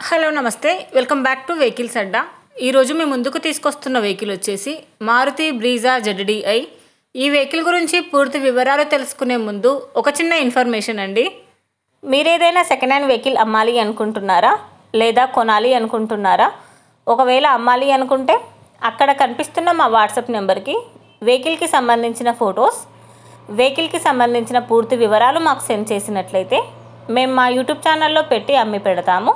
Hello నమస్తే welcome back to vehicles అడ్డా. ఈరోజు మీ ముందుకు తీసుకొస్తున్న వెహికల్ వచ్చేసి మారుతి బ్రీజా ZDI. ఈ వెహికల్ గురించి పూర్తి వివరాలు తెలుసుకునే ముందు ఒక చిన్న ఇన్ఫర్మేషన్ అండి. మీరు ఏదైనా సెకండ్ హ్యాండ్ వెహికల్ అమ్మాలి అనుకుంటున్నారా లేదా కొనాలి అనుకుంటున్నారా? ఒకవేళ అమ్మాలి అనుకుంటే అక్కడ కనిపిస్తున్న మా వాట్సాప్ నెంబర్కి వెహికల్కి సంబంధించిన ఫొటోస్, వెహికల్కి సంబంధించిన పూర్తి వివరాలు మాకు సెండ్ చేసినట్లయితే మేము మా యూట్యూబ్ ఛానల్లో పెట్టి అమ్మి పెడతాము.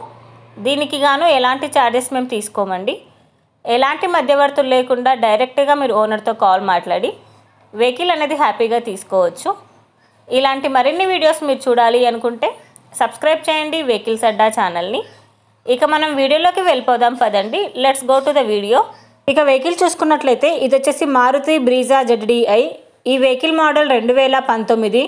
దీనికి గాను ఎలాంటి ఛార్జెస్ మేము తీసుకోమండి. ఎలాంటి మధ్యవర్తులు లేకుండా డైరెక్ట్గా మీరు ఓనర్తో కాల్ మాట్లాడి వెహికల్ అనేది హ్యాపీగా తీసుకోవచ్చు. ఇలాంటి మరిన్ని వీడియోస్ మీరు చూడాలి అనుకుంటే సబ్స్క్రైబ్ చేయండి వెహికల్స్ అడ్డా ఛానల్ని. ఇక మనం వీడియోలోకి వెళ్ళిపోదాం పదండి. Let's go to the video. ఇక వెహికల్ చూసుకున్నట్లయితే ఇది వచ్చేసి మారుతి బ్రీజా ZDI. ఈ వెహికల్ మోడల్ 2019.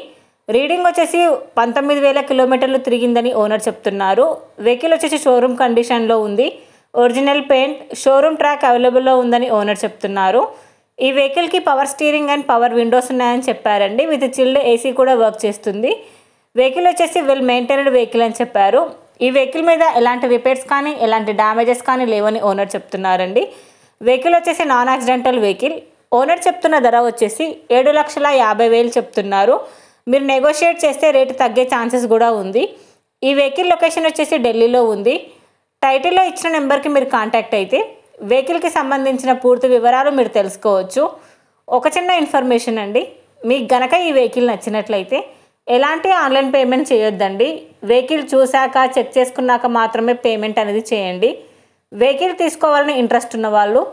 రీడింగ్ వచ్చేసి 19,000 కిలోమీటర్లు తిరిగిందని ఓనర్ చెప్తున్నారు. వెహికల్ వచ్చేసి షోరూమ్ కండిషన్లో ఉంది. ఒరిజినల్ పెయింట్, షోరూమ్ ట్రాక్ అవైలబుల్లో ఉందని ఓనర్ చెప్తున్నారు. ఈ వెహికల్కి power steering and power Windows ఉన్నాయని చెప్పారండి. విత్ చిల్డ్ AC కూడా వర్క్ చేస్తుంది. వెహికల్ వచ్చేసి వెల్ మెయింటైన్డ్ వెహికల్ అని చెప్పారు. ఈ వెహికల్ మీద ఎలాంటి రిపేర్స్ కానీ ఎలాంటి డ్యామేజెస్ కానీ లేవని ఓనర్ చెప్తున్నారండి. వెహికల్ వచ్చేసి నాన్ యాక్సిడెంటల్ వెహికల్. ఓనర్ చెప్తున్న ధర వచ్చేసి 7,50,000 చెప్తున్నారు. మీరు నెగోషియేట్ చేస్తే రేటు తగ్గే ఛాన్సెస్ కూడా ఉంది. ఈ వెహికల్ లొకేషన్ వచ్చేసి ఢిల్లీలో ఉంది. టైటిల్లో ఇచ్చిన నెంబర్కి మీరు కాంటాక్ట్ అయితే వెహికల్కి సంబంధించిన పూర్తి వివరాలు మీరు తెలుసుకోవచ్చు. ఒక చిన్న ఇన్ఫర్మేషన్ అండి, మీకు గనక ఈ వెహికల్ నచ్చినట్లయితే ఎలాంటి ఆన్లైన్ పేమెంట్ చేయొద్దండి. వెహికల్ చూశాక చెక్ చేసుకున్నాక మాత్రమే పేమెంట్ అనేది చేయండి. వెహికల్ తీసుకోవాలని ఇంట్రెస్ట్ ఉన్న వాళ్ళు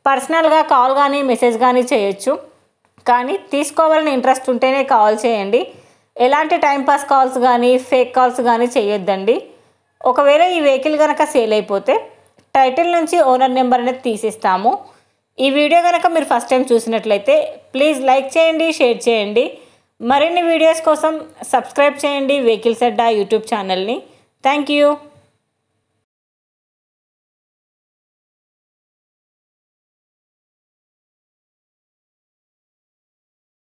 పర్సనల్గా కాల్ కానీ మెసేజ్ కానీ చేయొచ్చు. కానీ తీసుకోవాలని ఇంట్రెస్ట్ ఉంటేనే కాల్ చేయండి. ఎలాంటి టైంపాస్ కాల్స్ కానీ ఫేక్ కాల్స్ కానీ చేయొద్దండి. ఒకవేళ ఈ వెహికల్ కనుక సేల్ అయిపోతే టైటిల్ నుంచి ఓనర్ నెంబర్ అనేది తీసిస్తాము. ఈ వీడియో కనుక మీరు ఫస్ట్ టైం చూసినట్లయితే ప్లీజ్ లైక్ చేయండి, షేర్ చేయండి. మరిన్ని వీడియోస్ కోసం సబ్స్క్రైబ్ చేయండి వెహికల్స్ అడ్డా యూట్యూబ్ ఛానల్ని. Thank you.